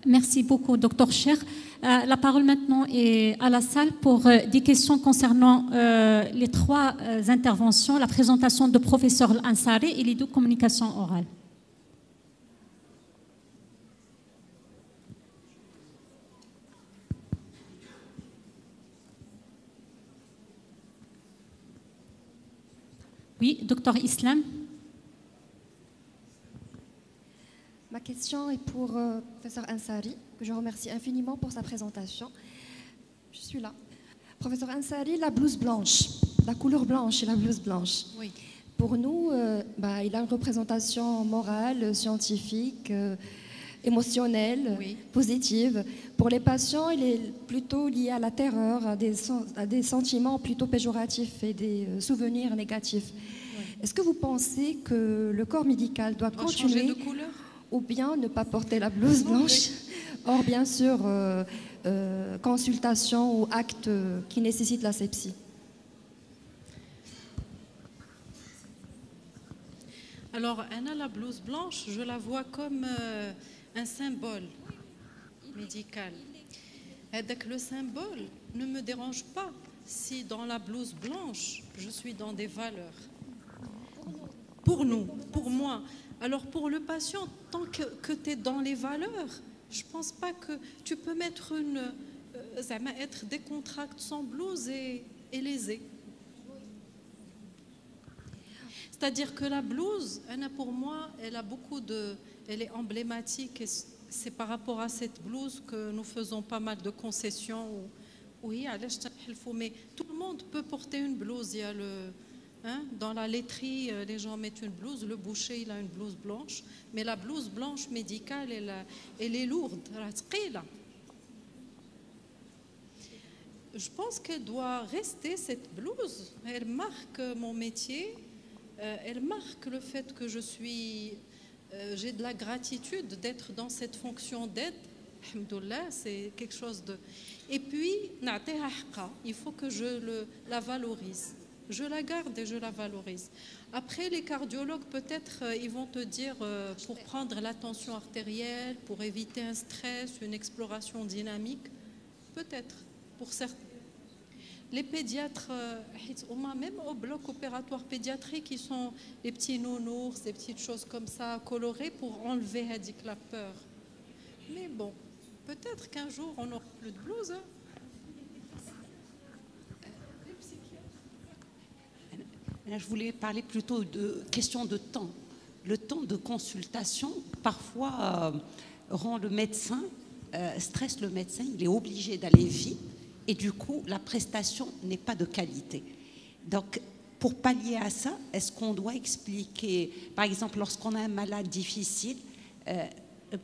Merci beaucoup, Dr Cheikh. La parole maintenant est à la salle pour des questions concernant les trois interventions, la présentation de professeur Ansari et les deux communications orales. Oui, docteur Islam. Ma question est pour professeur Ansari, que je remercie infiniment pour sa présentation. Je suis là. Professeur Ansari, la blouse blanche, la couleur blanche et la blouse blanche. Oui. Pour nous, il a une représentation morale, scientifique, émotionnelle, Oui. positive. Pour les patients, il est plutôt lié à la terreur, à des sentiments plutôt péjoratifs et des souvenirs négatifs. Oui. Est-ce que vous pensez que le corps médical doit continuer changer de couleur ou bien ne pas porter la blouse blanche? Or, bien sûr, consultation ou acte qui nécessite l'asepsie. Alors, Anna, la blouse blanche, je la vois comme un symbole médical. Et donc, le symbole ne me dérange pas si dans la blouse blanche, je suis dans des valeurs. Pour nous, pour moi. Alors, pour le patient, tant que tu es dans les valeurs, je ne pense pas que tu peux mettre être décontracté sans blouse et lésé. C'est-à-dire que la blouse, pour moi, elle est emblématique. Et c'est par rapport à cette blouse que nous faisons pas mal de concessions. Oui, mais tout le monde peut porter une blouse. Il y a dans la laiterie, les gens mettent une blouse. Le boucher, il a une blouse blanche. Mais la blouse blanche médicale, elle est lourde. Je pense qu'elle doit rester, cette blouse. Elle marque mon métier. Elle marque le fait que j'ai de la gratitude d'être dans cette fonction d'aide. Alhamdoulilah, c'est quelque chose de... Et puis, il faut que la valorise. Je la garde et je la valorise. Après, les cardiologues, peut-être, ils vont te dire, pour prendre la tension artérielle, pour éviter un stress, une exploration dynamique, peut-être, pour certains. Les pédiatres, même au bloc opératoire pédiatrique, ils sont les petits nounours, des petites choses comme ça, colorées pour enlever la peur. Mais bon, peut-être qu'un jour, on n'aura plus de blouse. Je voulais parler plutôt de question de temps. Le temps de consultation, parfois, rend le médecin, stresse le médecin, il est obligé d'aller vite. Et du coup, la prestation n'est pas de qualité. Donc, pour pallier à ça, est-ce qu'on doit expliquer, par exemple, lorsqu'on a un malade difficile,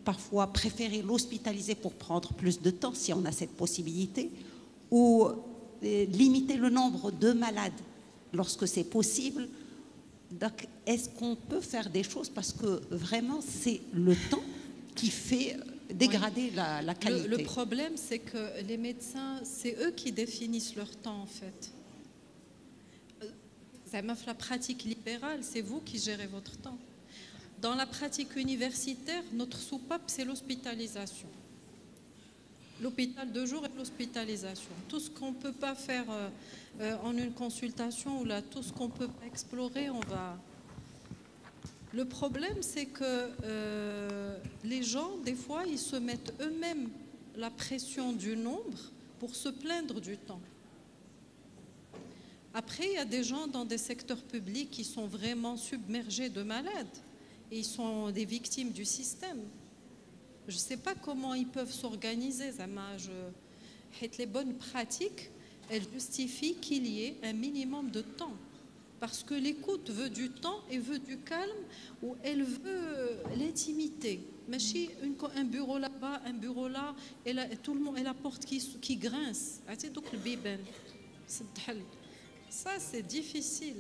parfois préférer l'hospitaliser pour prendre plus de temps, si on a cette possibilité, ou limiter le nombre de malades lorsque c'est possible. Donc, est-ce qu'on peut faire des choses, parce que vraiment, c'est le temps qui fait... dégrader la qualité. Le problème, c'est que les médecins, c'est eux qui définissent leur temps, en fait. La pratique libérale, c'est vous qui gérez votre temps. Dans la pratique universitaire, notre soupape, c'est l'hospitalisation. L'hôpital de jour et l'hospitalisation. Tout ce qu'on ne peut pas faire en une consultation, ou là, tout ce qu'on ne peut pas explorer, on va... Le problème, c'est que les gens, des fois, ils se mettent eux-mêmes la pression du nombre pour se plaindre du temps. Après, il y a des gens dans des secteurs publics qui sont vraiment submergés de malades. Et ils sont des victimes du système. Je ne sais pas comment ils peuvent s'organiser. Les bonnes pratiques, elles justifient qu'il y ait un minimum de temps. Parce que l'écoute veut du temps et veut du calme, ou elle veut l'intimité. Un bureau là-bas, un bureau là, et tout le monde, et la porte qui grince. Ça, c'est difficile.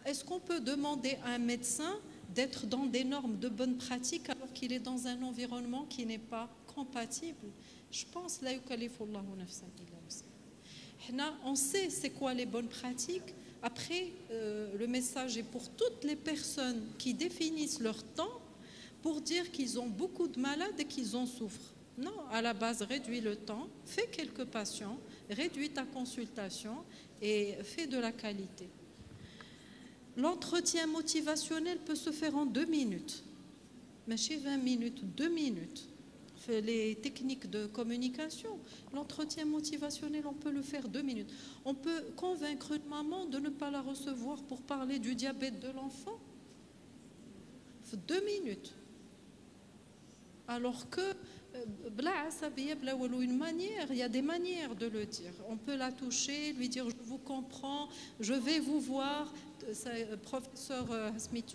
Est-ce qu'on peut demander à un médecin d'être dans des normes de bonne pratique alors qu'il est dans un environnement qui n'est pas compatible? Je pense, la yukallifullahu nafsan illa wus'aha. On sait c'est quoi les bonnes pratiques. Après, le message est pour toutes les personnes qui définissent leur temps, pour dire qu'ils ont beaucoup de malades et qu'ils en souffrent. Non, à la base, réduis le temps, fais quelques patients, réduis ta consultation et fais de la qualité. L'entretien motivationnel peut se faire en 2 minutes. Mais chez 20 minutes, 2 minutes. Les techniques de communication, l'entretien motivationnel, on peut le faire 2 minutes. On peut convaincre une maman de ne pas la recevoir pour parler du diabète de l'enfant. 2 minutes. Alors que, une manière, il y a des manières de le dire. On peut la toucher, lui dire je vous comprends, je vais vous voir. Professeur Smith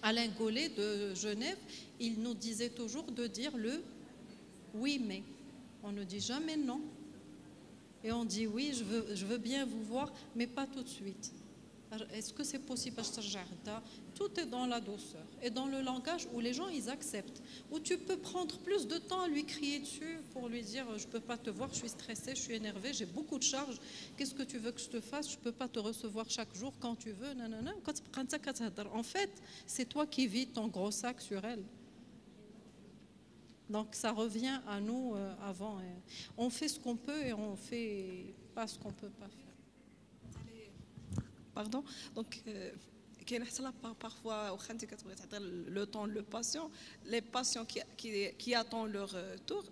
Alain Gollet de Genève, il nous disait toujours de dire le oui mais. On ne dit jamais non. Et on dit oui, je veux bien vous voir, mais pas tout de suite. Est-ce que c'est possible? Tout est dans la douceur et dans le langage où les gens ils acceptent. Où tu peux prendre plus de temps à lui crier dessus pour lui dire je ne peux pas te voir, je suis stressée, je suis énervée, j'ai beaucoup de charges. Qu'est-ce que tu veux que je te fasse? Je ne peux pas te recevoir chaque jour quand tu veux. En fait, c'est toi qui vis ton gros sac sur elle. Donc ça revient à nous avant. On fait ce qu'on peut et on ne fait pas ce qu'on ne peut pas faire. Pardon. Donc, parfois, le temps, le patient, les patients qui attendent leur tour,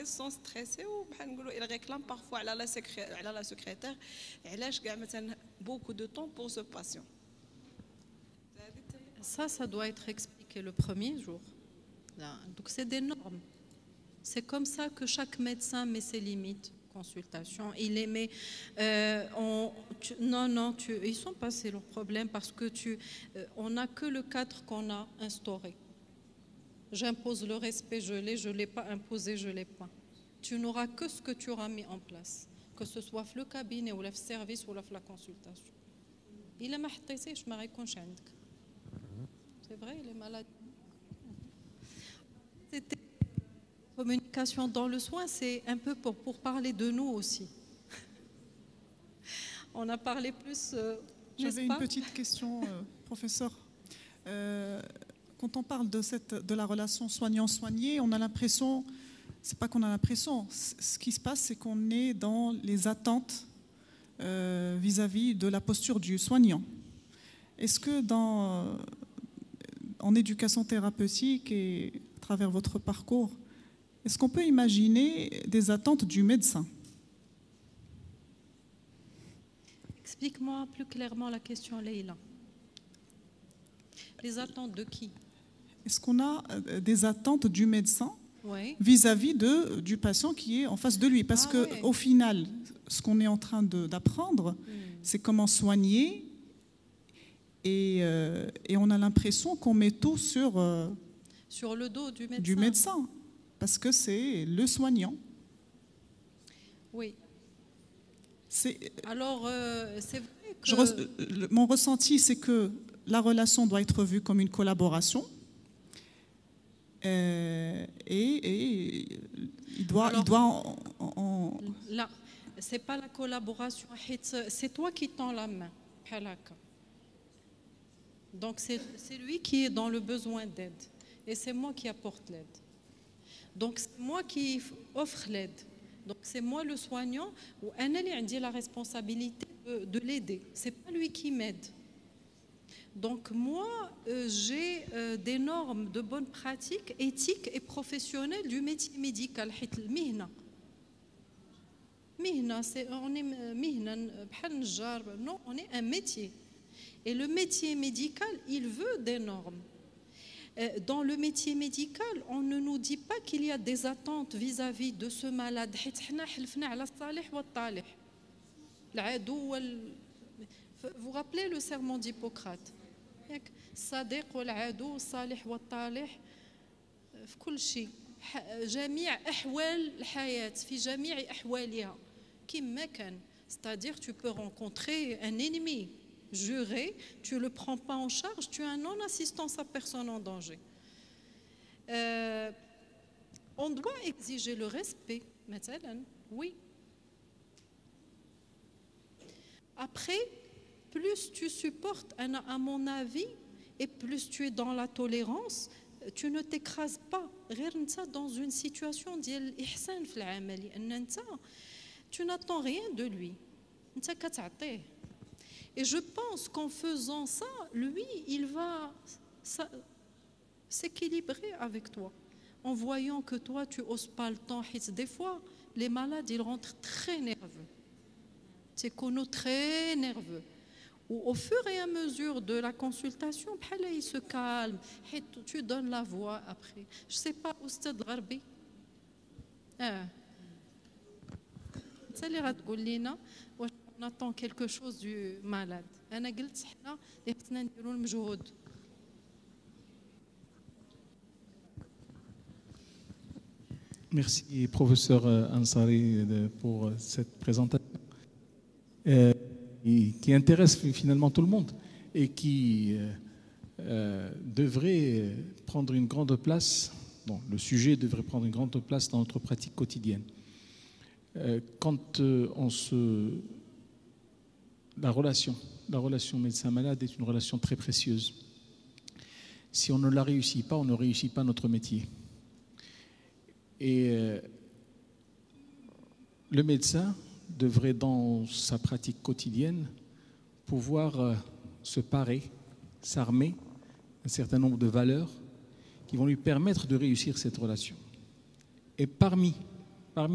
ils sont stressés ou ils réclament parfois à la secrétaire. Et là, je gagne beaucoup de temps pour ce patient. Ça doit être expliqué le premier jour. Donc, c'est des normes. C'est comme ça que chaque médecin met ses limites. Consultation, il les met ils sont passés leurs problèmes parce que on n'a que le cadre qu'on a instauré. J'impose le respect, je l'ai pas imposé, je l'ai pas. Tu n'auras que ce que tu auras mis en place, que ce soit le cabinet ou le service ou la consultation. Il est c'est vrai, il est malade. C'était communication dans le soin, c'est un peu pour parler de nous aussi. On a parlé plus. J'avais une petite question, professeur. Quand on parle de la relation soignant-soigné, on a l'impression, c'est pas qu'on a l'impression, ce qui se passe, c'est qu'on est dans les attentes vis-à-vis de la posture du soignant. Est-ce que en éducation thérapeutique et à travers votre parcours, est-ce qu'on peut imaginer des attentes du médecin? Explique-moi plus clairement la question, Leïla. Les attentes de qui? Est-ce qu'on a des attentes du médecin vis-à-vis du patient qui est en face de lui? Parce qu'au final, ce qu'on est en train d'apprendre, c'est comment soigner et on a l'impression qu'on met tout sur le dos du médecin. Parce que c'est le soignant. Oui. Alors, c'est vrai que... Mon ressenti, c'est que la relation doit être vue comme une collaboration. Et il doit Là, c'est pas la collaboration. C'est toi qui tends la main. Donc, c'est lui qui est dans le besoin d'aide. Et c'est moi qui apporte l'aide. Donc c'est moi qui offre l'aide. Donc c'est moi le soignant ou j'ai la responsabilité de l'aider. C'est pas lui qui m'aide. Donc moi j'ai des normes de bonnes pratiques éthiques et professionnelles du métier médical. On est un métier. Et le métier médical, il veut des normes. Dans le métier médical, on ne nous dit pas qu'il y a des attentes vis-à-vis de ce malade. Vous vous rappelez le sermon d'Hippocrate? الصديق والعدو الصالح والطالح في كل شيء جميع أحوال الحياة في جميع أحوالها كما كان. C'est-à-dire tu peux rencontrer un ennemi juré, tu ne le prends pas en charge, tu as un non-assistance à personne en danger. On doit exiger le respect, oui. Après, plus tu supportes, à mon avis, et plus tu es dans la tolérance, tu ne t'écrases pas. غير انت dans une situation ديال الإحسان في العمل لأن انت tu n'attends rien de lui. انت كتعطيه. Et je pense qu'en faisant ça, lui, il va s'équilibrer avec toi. En voyant que toi, tu n'oses pas le temps. Des fois, les malades, ils rentrent très nerveux. C'est qu'on est très nerveux. Au fur et à mesure de la consultation, il se calme. Tu donnes la voix après. Je ne sais pas, Oustad Gharbi. C'est les غتقول لنا واش on attend quelque chose du malade. أنا قلت حنا خصنا نديروا المجهود. Merci, professeur Ansari, pour cette présentation qui intéresse finalement tout le monde et qui devrait prendre une grande place, bon, le sujet devrait prendre une grande place dans notre pratique quotidienne. Quand la relation médecin-malade est une relation très précieuse. Si on ne la réussit pas, on ne réussit pas notre métier. Et le médecin devrait, dans sa pratique quotidienne, pouvoir se parer, s'armer un certain nombre de valeurs qui vont lui permettre de réussir cette relation. Et parmi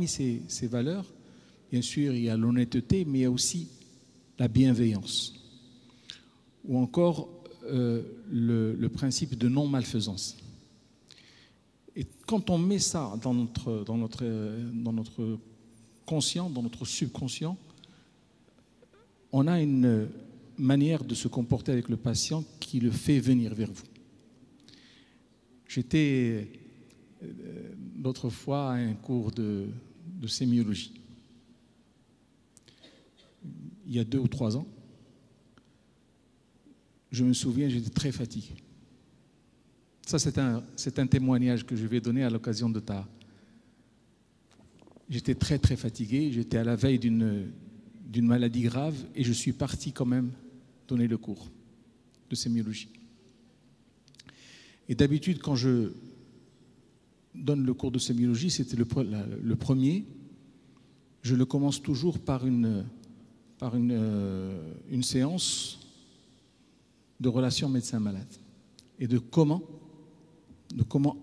ces valeurs, bien sûr, il y a l'honnêteté, mais il y a aussi la bienveillance, ou encore le principe de non-malfaisance. Et quand on met ça dans notre conscient, dans notre subconscient, on a une manière de se comporter avec le patient qui le fait venir vers vous. J'étais l'autre fois à un cours de sémiologie. Il y a 2 ou 3 ans, je me souviens, j'étais très fatigué. Ça, c'est un témoignage que je vais donner à l'occasion de ta... J'étais très, très fatigué. J'étais à la veille d'une maladie grave et je suis parti quand même donner le cours de sémiologie. Et d'habitude, quand je donne le cours de sémiologie, c'était le premier. Je le commence toujours par une séance de relation médecin-malade et de comment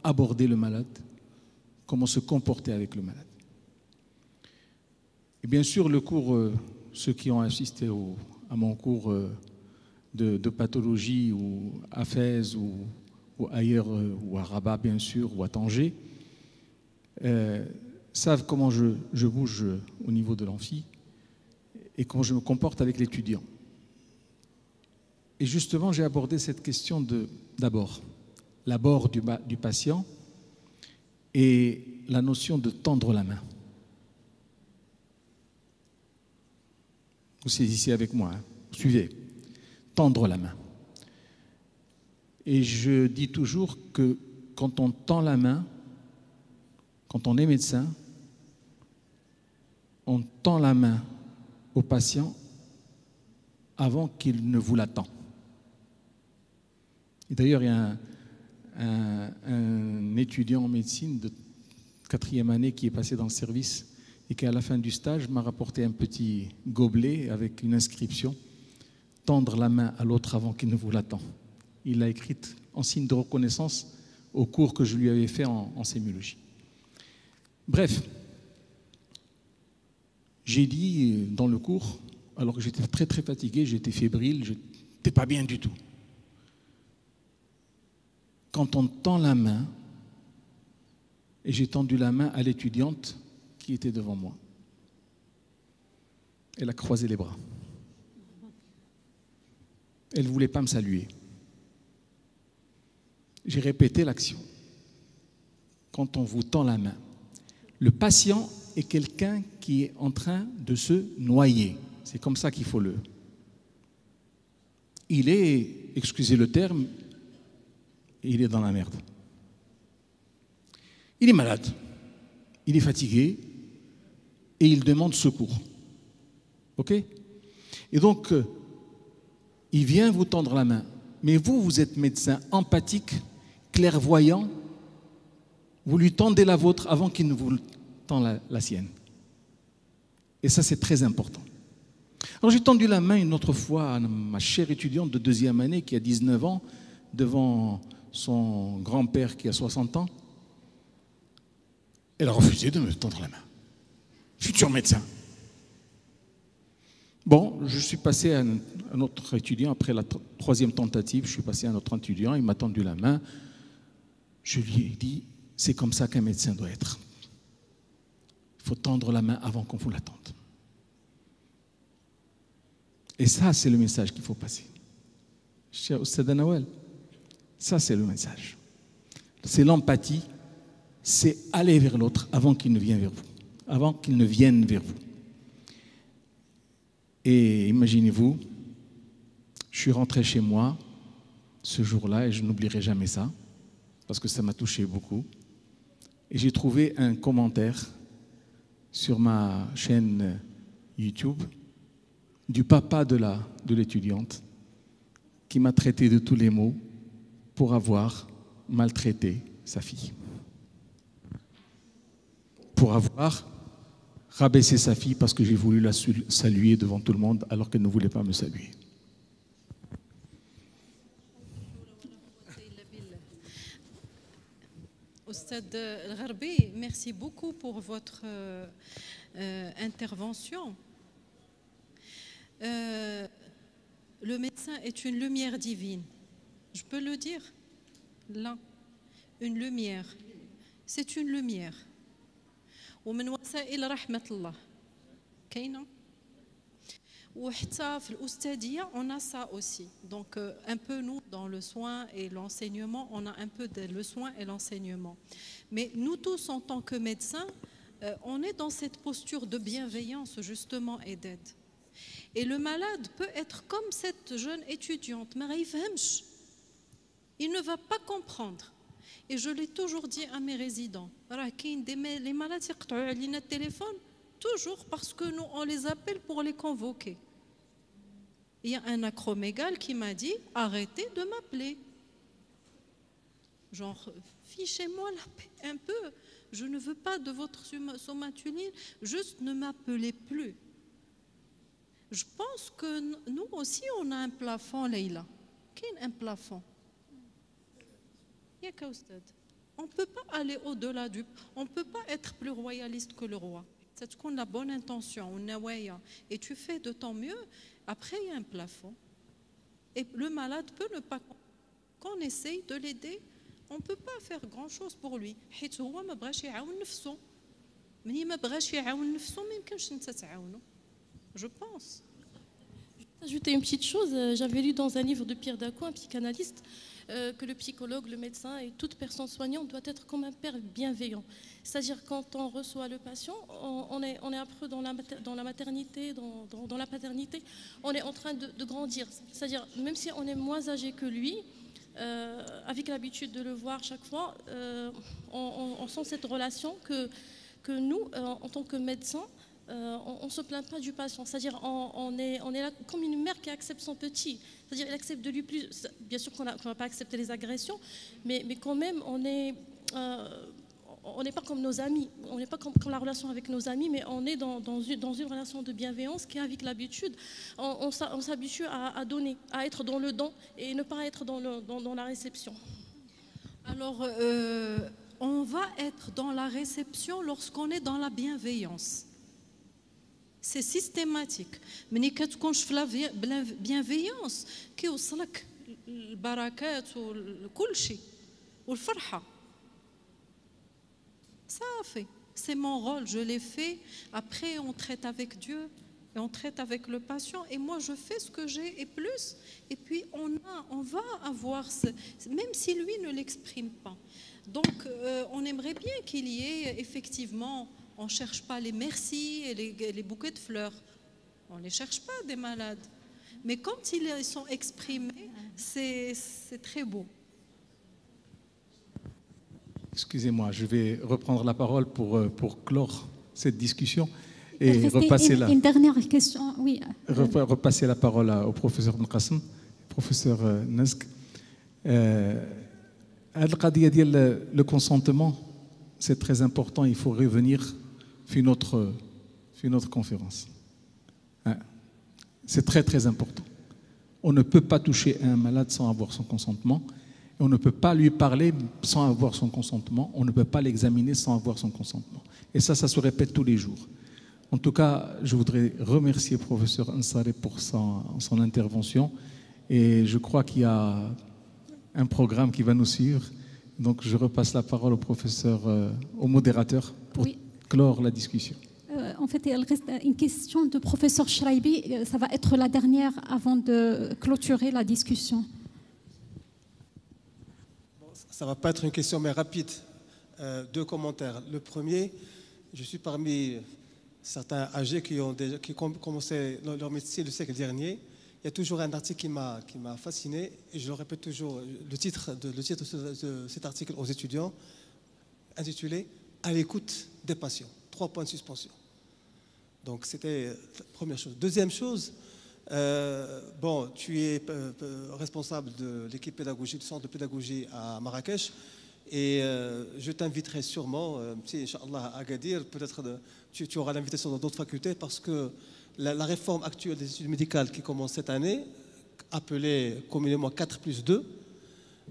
aborder le malade, comment se comporter avec le malade. Et bien sûr, le cours, ceux qui ont assisté à mon cours de pathologie ou à Fès ou ailleurs, ou à Rabat bien sûr, ou à Tanger, savent comment je bouge au niveau de l'amphi et comment je me comporte avec l'étudiant. Et justement, j'ai abordé cette question d'abord l'abord du patient et la notion de tendre la main. Vous saisissez avec moi, hein? Vous suivez. Tendre la main. Et je dis toujours que quand on tend la main, quand on est médecin, on tend la main au patient avant qu'il ne vous la tend. Et d'ailleurs, il y a un étudiant en médecine de 4e année qui est passé dans le service et qui, à la fin du stage, m'a rapporté un petit gobelet avec une inscription « Tendre la main à l'autre avant qu'il ne vous la tend ». Il l'a écrite en signe de reconnaissance au cours que je lui avais fait en sémiologie. Bref, j'ai dit dans le cours, alors que j'étais très très fatigué, j'étais fébrile, je n'étais pas bien du tout. Quand on tend la main, et j'ai tendu la main à l'étudiante qui était devant moi, elle a croisé les bras. Elle ne voulait pas me saluer. J'ai répété l'action. Quand on vous tend la main, le patient est quelqu'un qui est en train de se noyer. C'est comme ça qu'il faut le... Il est, excusez le terme, il est dans la merde. Il est malade, il est fatigué et il demande secours. OK? Et donc, il vient vous tendre la main. Mais vous, vous êtes médecin empathique, clairvoyant, vous lui tendez la vôtre avant qu'il ne vous tende la sienne. Et ça, c'est très important. Alors j'ai tendu la main une autre fois à ma chère étudiante de 2e année qui a 19 ans, devant son grand-père qui a 60 ans. Elle a refusé de me tendre la main. Futur médecin. Bon, je suis passé à un autre étudiant, après la 3e tentative, je suis passé à un autre étudiant, il m'a tendu la main. Je lui ai dit, c'est comme ça qu'un médecin doit être. Il faut tendre la main avant qu'on vous la tende. Et ça, c'est le message qu'il faut passer. Cher Oustad Nawal, ça, c'est le message. C'est l'empathie, c'est aller vers l'autre avant qu'il ne vienne vers vous. Avant qu'il ne vienne vers vous. Et imaginez-vous, je suis rentré chez moi ce jour-là et je n'oublierai jamais ça, parce que ça m'a touché beaucoup. Et j'ai trouvé un commentaire sur ma chaîne YouTube du papa de l'étudiante qui m'a traité de tous les maux pour avoir maltraité sa fille. Pour avoir rabaissé sa fille parce que j'ai voulu la saluer devant tout le monde alors qu'elle ne voulait pas me saluer. Oustad El-Gharbi, merci beaucoup pour votre intervention. Le médecin est une lumière divine. Je peux le dire? Là, une lumière. C'est une lumière. ومن وسائل رحمة الله كاينة وحتى في الأستاذية on a ça aussi donc un peu nous dans le soin et l'enseignement on a un peu le soin et l'enseignement mais nous tous en tant que médecins on est dans cette posture de bienveillance justement et d'aide et le malade peut être comme cette jeune étudiante ما غيفهمش il ne va pas comprendre. Et je l'ai toujours dit à mes résidents, les malades qui ont le téléphone, toujours parce que nous, on les appelle pour les convoquer. Il y a un acromégale qui m'a dit, arrêtez de m'appeler. Genre, fichez-moi la paix un peu. Je ne veux pas de votre somatuline, juste ne m'appelez plus. Je pense que nous aussi, on a un plafond, Leïla. Qu'est-ce un plafond? On ne peut pas aller au-delà du... On ne peut pas être plus royaliste que le roi. C'est qu'on a la bonne intention, et tu fais de ton mieux. Après, il y a un plafond. Et le malade peut ne pas... Qu'on essaye de l'aider, on ne peut pas faire grand-chose pour lui. Je pense. Ajouter une petite chose, j'avais lu dans un livre de Pierre Daco, un psychanalyste, que le psychologue, le médecin et toute personne soignante doit être comme un père bienveillant. C'est-à-dire quand on reçoit le patient, on est un peu dans la maternité, dans la paternité, on est en train de grandir. C'est-à-dire même si on est moins âgé que lui, avec l'habitude de le voir chaque fois, on sent cette relation que nous, en tant que médecins, on ne se plaint pas du patient, c'est-à-dire on est là comme une mère qui accepte son petit, c'est-à-dire elle accepte de lui plus, bien sûr qu'on ne va pas accepter les agressions, mais quand même on n'est pas comme nos amis, on n'est pas comme la relation avec nos amis, mais on est dans une relation de bienveillance qui avec l'habitude, on s'habitue à donner, à être dans le don et ne pas être dans la réception. Alors, on va être dans la réception lorsqu'on est dans la bienveillance. C'est systématique. ملي كتكونش في bienveillance كيوصلك البركات وكل شيء والفرحة. صافي. C'est mon rôle, je l'ai fait. Après, on traite avec Dieu et on traite avec le patient. Et moi, je fais ce que j'ai et plus. Et puis, on va avoir, même si lui ne l'exprime pas. Donc, on aimerait bien qu'il y ait effectivement... On ne cherche pas les merci et les bouquets de fleurs. On ne les cherche pas, des malades. Mais quand ils sont exprimés, c'est très beau. Excusez-moi, je vais reprendre la parole pour clore cette discussion et repasser une dernière question. Oui. Repasser la parole au professeur Mqassim, professeur Nezk. Le consentement, c'est très important. Il faut revenir sur notre conférence. C'est très très important. On ne peut pas toucher un malade sans avoir son consentement. Et on ne peut pas lui parler sans avoir son consentement. On ne peut pas l'examiner sans avoir son consentement. Et ça se répète tous les jours. En tout cas, je voudrais remercier le professeur Ansari pour son intervention. Et je crois qu'il y a un programme qui va nous suivre. Donc, je repasse la parole au professeur, au modérateur, pour clore la discussion. En fait, il reste une question de professeur Shraibi. Ça va être la dernière avant de clôturer la discussion. Ça ne va pas être une question, mais rapide. 2 commentaires. Le premier, je suis parmi certains âgés qui ont commencé leur métier le siècle dernier. Il y a toujours un article qui m'a fasciné, et je le répète toujours, le titre de cet article aux étudiants, intitulé « À l'écoute des patients ». 3 points de suspension. Donc c'était la première chose. Deuxième chose, tu es responsable de l'équipe pédagogique, du centre de pédagogie à Marrakech, et je t'inviterai sûrement, Inch'Allah, à Agadir, peut-être tu auras l'invitation dans d'autres facultés, parce que la réforme actuelle des études médicales qui commence cette année, appelée communément 4+2,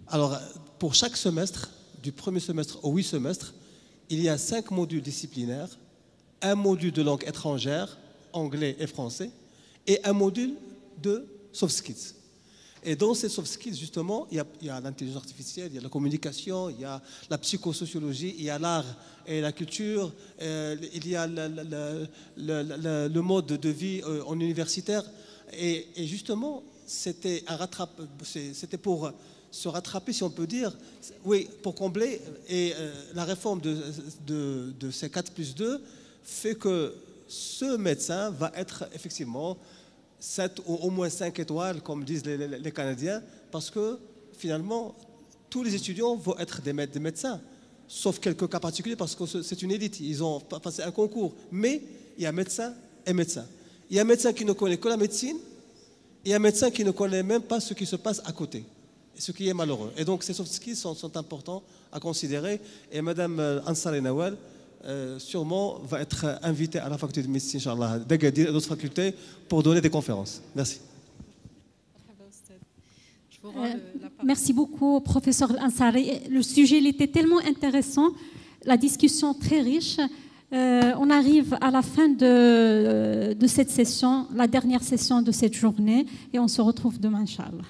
alors pour chaque semestre, du premier semestre au 8 semestres, il y a 5 modules disciplinaires, un module de langue étrangère, anglais et français, et un module de soft skills. Et dans ces soft skills, justement, il y a l'intelligence artificielle, il y a la communication, il y a la psychosociologie, il y a l'art et la culture, il y a le mode de vie en universitaire. Et justement, c'était pour se rattraper, si on peut dire, oui, pour combler. Et la réforme de ces 4+2 fait que ce médecin va être effectivement 7 ou au moins 5 étoiles, comme disent les Canadiens, parce que finalement, tous les étudiants vont être des médecins, sauf quelques cas particuliers, parce que c'est une élite, ils ont passé un concours. Mais il y a médecin et médecin. Il y a un médecin qui ne connaît que la médecine, et un médecin qui ne connaît même pas ce qui se passe à côté, ce qui est malheureux. Et donc ces soft skills sont importants à considérer. Et Madame Ansari Nawal, sûrement va être invité à la faculté de médecine, Inch'Allah, d'Agadir et d'autres facultés pour donner des conférences. Merci. Merci beaucoup, professeur Ansari. Le sujet il était tellement intéressant, la discussion très riche. On arrive à la fin de cette session, la dernière session de cette journée, et on se retrouve demain, Inch'Allah.